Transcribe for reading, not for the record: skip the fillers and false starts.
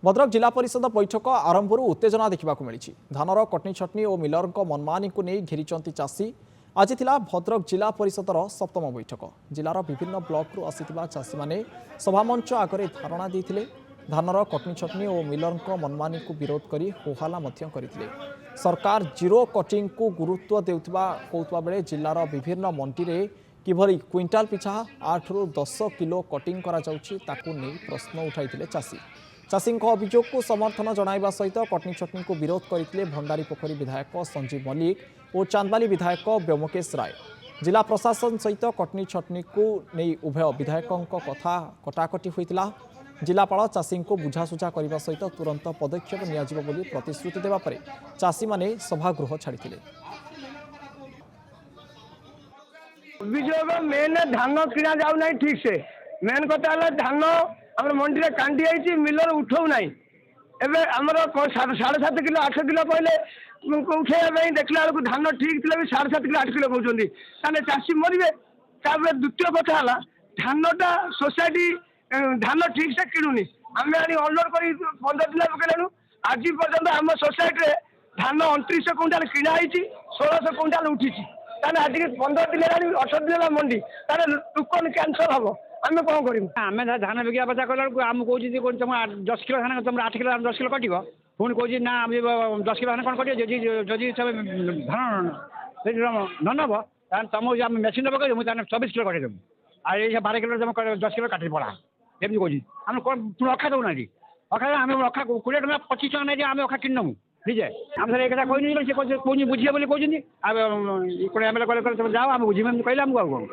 भद्रक जिला परिषद बैठक आरंभ उत्तेजना देखा मिली। धानर कटनी छटनी और मिलर मनमानी को नहीं घेरी चाषी। आज थिला भद्रक जिला परिषदर सप्तम बैठक। जिलार विभिन्न ब्लॉक रु आसिथिबा चाषी माने सभामंच आगे धारणा देते। धानर कटनी छटनी और मिलर मनमानी को विरोध करी होहाला करथिले। सरकार जीरो कटिंग को गुरुत्व देउथिबा कहउतबा बेले जिलार विभिन्न मंडी रे किभली क्विंटाल पिछा 8 रु 10 किलो कटिंग करा जाउछि ताकू नै प्रश्न उठाइथिले चाषी। चाषी अभियोग को समर्थन जणाइबा सहित कटनी छटनी को विरोध करते भंडारी पोखरी विधायक संजीव मल्लिक और चांदबाली विधायक व्योमकेश राय। जिला प्रशासन सहित कटनी छटनी को नहीं उभय विधायकों कथा कटाकटी होता। जिलापाल चाषी को बुझासुझा करने सहित तुरंत पदक्षेप नियाजिबो बोली प्रतिश्रुति देवा परे चाषी माने सभागृह छाड़िथिले। अभियोग मेन धान किना जाऊ नहीं ठीक से मेन कथा है धान आम मंडी में कांडी आई मिलर उठाऊ ना एवं आमर 7.5 किलो 8 किलो कहले उठे देखला बेलू धान ठीक थी 7.5 किलो 8 किलो कहते चाषी मरवे। द्वितीय कथा है धानटा सोसाइटी धान ठीक से किणुनी आम अनलोड कर 15 दिन पकड़ू आज पर्यटन आम सोसाइटी धान 2900 क्विंटाल किणा 1600 क्विंटाल उठी आज 15 दिन 18 दिन मंडी टोकन कैंसल हम आम कौन कर धान बिका बचा कला आम कौन 10 किलो धान तुम 8 किलो 10 किलो कटो पुणी कौन ना 10 किलो धान कौन कटो जदि धान न नब तुम आम मेसीन पकड़ मुझे 24 किलो कटेदेवी आ 12 किलो तुम 10 किलो काटी पड़ा एमती कौन आम कौन अखा दौना अखा आम अखा 20 टका 25 टका नहीं आम अखा किनमु निजे आम सर एक कहीं कौन बुझे बोली कहते एम एल ए जाओ आम बुझे कहले आमको